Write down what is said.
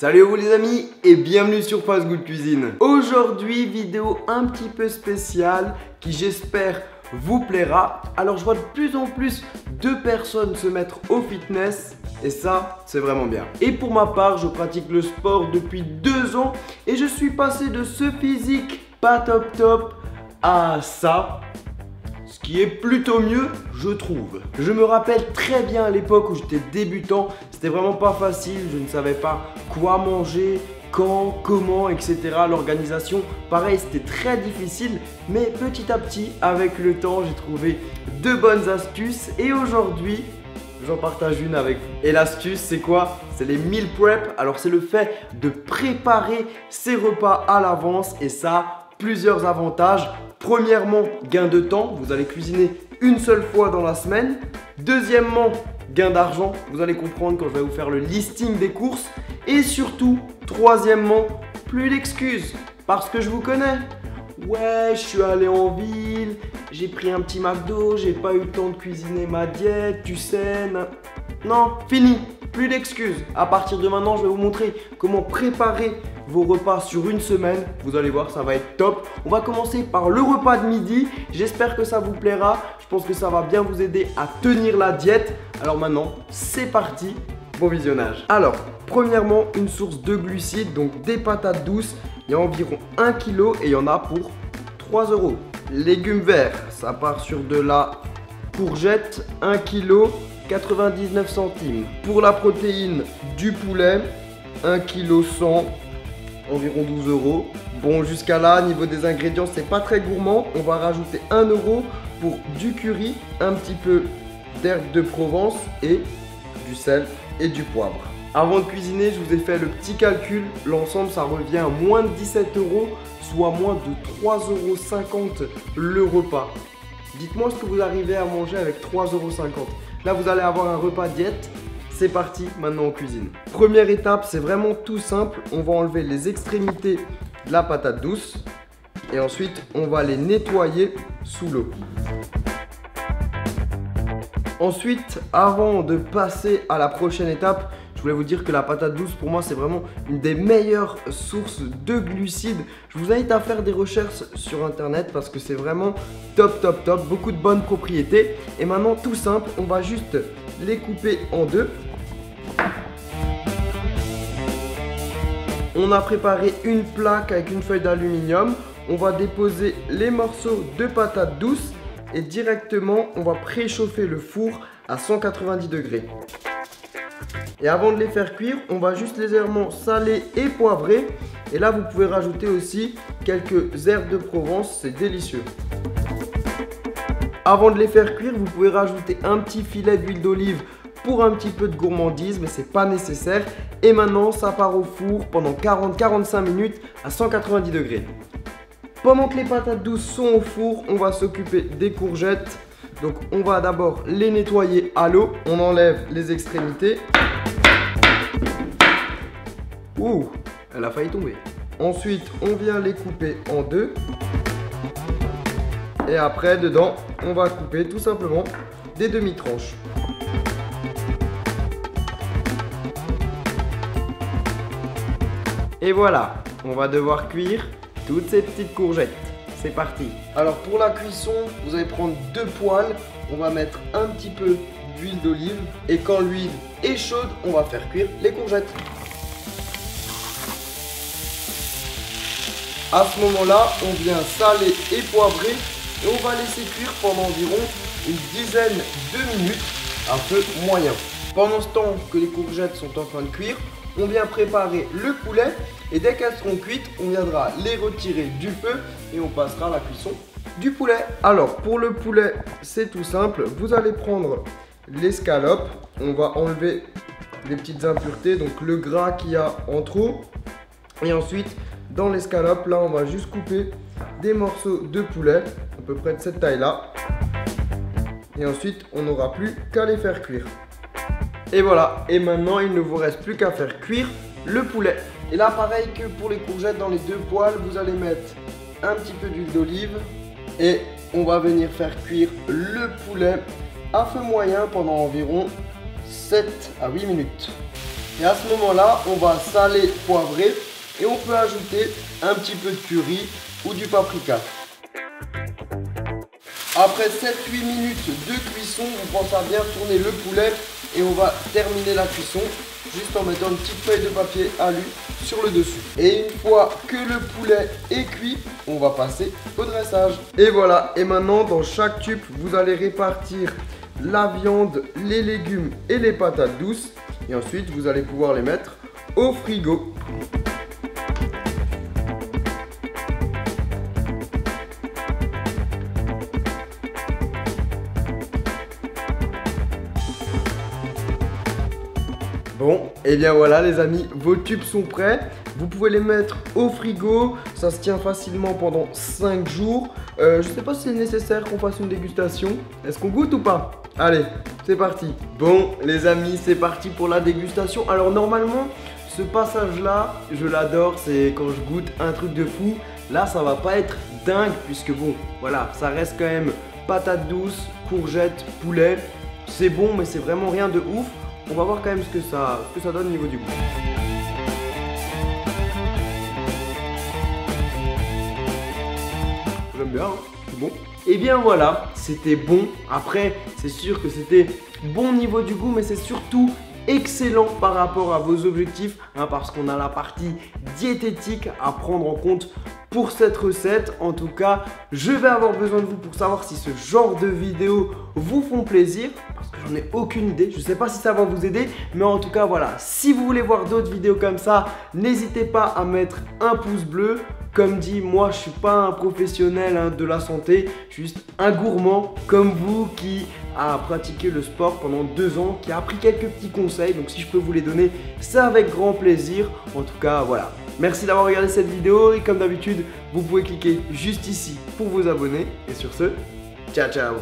Salut à vous les amis et bienvenue sur Fast Good Cuisine. Aujourd'hui, vidéo un petit peu spéciale qui j'espère vous plaira. Alors je vois de plus en plus de personnes se mettre au fitness et ça c'est vraiment bien. Et pour ma part, je pratique le sport depuis 2 ans et je suis passé de ce physique pas top à ça. Ce qui est plutôt mieux, je trouve. Je me rappelle très bien à l'époque où j'étais débutant, c'était vraiment pas facile, je ne savais pas quoi manger, quand, comment, etc. L'organisation, pareil, c'était très difficile, mais petit à petit, avec le temps, j'ai trouvé de bonnes astuces et aujourd'hui, j'en partage une avec vous. Et l'astuce, c'est quoi? C'est les meal prep. Alors, c'est le fait de préparer ses repas à l'avance et ça a plusieurs avantages. Premièrement, gain de temps, vous allez cuisiner une seule fois dans la semaine. Deuxièmement, gain d'argent, vous allez comprendre quand je vais vous faire le listing des courses. Et surtout, troisièmement, plus d'excuses, parce que je vous connais. Ouais, je suis allé en ville, j'ai pris un petit McDo, j'ai pas eu le temps de cuisiner ma diète, tu sais. Non, fini, plus d'excuses. À partir de maintenant, je vais vous montrer comment préparer vos repas sur une semaine. Vous allez voir, ça va être top. On va commencer par le repas de midi. J'espère que ça vous plaira. Je pense que ça va bien vous aider à tenir la diète. Alors maintenant, c'est parti. Bon visionnage. Alors, premièrement, une source de glucides, donc des patates douces. Il y a environ 1 kg et il y en a pour 3 €. Légumes verts, ça part sur de la courgette, 1 kg, 99 centimes. Pour la protéine, du poulet, 1 kg 100, environ 12 €. Bon, jusqu'à là, niveau des ingrédients, c'est pas très gourmand. On va rajouter 1 € pour du curry, un petit peu d'herbe de Provence et du sel et du poivre. Avant de cuisiner, je vous ai fait le petit calcul. L'ensemble, ça revient à moins de 17 €, soit moins de 3,50 € le repas. Dites-moi ce que vous arrivez à manger avec 3,50 €. Là, vous allez avoir un repas diète. C'est parti, maintenant on cuisine. Première étape, c'est vraiment tout simple. On va enlever les extrémités de la patate douce. Et ensuite, on va les nettoyer sous l'eau. Ensuite, avant de passer à la prochaine étape, je voulais vous dire que la patate douce, pour moi, c'est vraiment une des meilleures sources de glucides. Je vous invite à faire des recherches sur internet parce que c'est vraiment top. Beaucoup de bonnes propriétés. Et maintenant, tout simple, on va juste les couper en deux. On a préparé une plaque avec une feuille d'aluminium. On va déposer les morceaux de patates douces et directement, on va préchauffer le four à 190 degrés. Et avant de les faire cuire, on va juste légèrement saler et poivrer. Et là, vous pouvez rajouter aussi quelques herbes de Provence, c'est délicieux. Avant de les faire cuire, vous pouvez rajouter un petit filet d'huile d'olive pour un petit peu de gourmandise, mais c'est pas nécessaire. Et maintenant, ça part au four pendant 40-45 minutes à 190 degrés. Pendant que les patates douces sont au four, on va s'occuper des courgettes. Donc, on va d'abord les nettoyer à l'eau. On enlève les extrémités. Ouh, elle a failli tomber. Ensuite, on vient les couper en deux. Et après, dedans, on va couper tout simplement des demi-tranches. Et voilà, on va devoir cuire toutes ces petites courgettes. C'est parti. Alors pour la cuisson, vous allez prendre 2 poêles. On va mettre un petit peu d'huile d'olive. Et quand l'huile est chaude, on va faire cuire les courgettes. À ce moment-là, on vient saler et poivrer. Et on va laisser cuire pendant environ une dizaine de minutes à feu moyen. Pendant ce temps que les courgettes sont en train de cuire, on vient préparer le poulet et dès qu'elles seront cuites, on viendra les retirer du feu et on passera à la cuisson du poulet. Alors pour le poulet, c'est tout simple. Vous allez prendre l'escalope, on va enlever les petites impuretés, donc le gras qu'il y a en trop. Et ensuite, dans l'escalope, là, on va juste couper des morceaux de poulet, à peu près de cette taille-là. Et ensuite, on n'aura plus qu'à les faire cuire. Et voilà, et maintenant il ne vous reste plus qu'à faire cuire le poulet. Et là pareil que pour les courgettes, dans les 2 poêles, vous allez mettre un petit peu d'huile d'olive. Et on va venir faire cuire le poulet à feu moyen pendant environ 7 à 8 minutes. Et à ce moment-là, on va saler, poivrer et on peut ajouter un petit peu de curry ou du paprika. Après 7-8 minutes de cuisson, on pense à bien tourner le poulet et on va terminer la cuisson juste en mettant une petite feuille de papier alu sur le dessus. Et une fois que le poulet est cuit, on va passer au dressage. Et voilà, et maintenant dans chaque tube, vous allez répartir la viande, les légumes et les patates douces. Et ensuite, vous allez pouvoir les mettre au frigo. Bon, et bien voilà les amis, vos tubes sont prêts. Vous pouvez les mettre au frigo, ça se tient facilement pendant 5 jours. Je sais pas si c'est nécessaire qu'on fasse une dégustation. Est-ce qu'on goûte ou pas? Allez, c'est parti. Bon les amis, c'est parti pour la dégustation. Alors normalement, ce passage-là, je l'adore, c'est quand je goûte un truc de fou. Là, ça va pas être dingue puisque bon, voilà, ça reste quand même patates douces, courgettes, poulet. C'est bon, mais c'est vraiment rien de ouf. On va voir quand même ce que ça donne au niveau du goût. J'aime bien, hein, c'est bon. Et bien voilà, c'était bon. Après, c'est sûr que c'était bon niveau du goût, mais c'est surtout excellent par rapport à vos objectifs, hein, parce qu'on a la partie diététique à prendre en compte pour cette recette. En tout cas, je vais avoir besoin de vous pour savoir si ce genre de vidéos vous font plaisir, parce que j'en ai aucune idée. Je ne sais pas si ça va vous aider, mais en tout cas voilà, si vous voulez voir d'autres vidéos comme ça, n'hésitez pas à mettre un pouce bleu. Comme dit, moi je suis pas un professionnel de la santé, je suis juste un gourmand comme vous qui a pratiqué le sport pendant 2 ans, qui a appris quelques petits conseils. Donc si je peux vous les donner, c'est avec grand plaisir. En tout cas voilà, merci d'avoir regardé cette vidéo et comme d'habitude, vous pouvez cliquer juste ici pour vous abonner. Et sur ce, ciao ciao.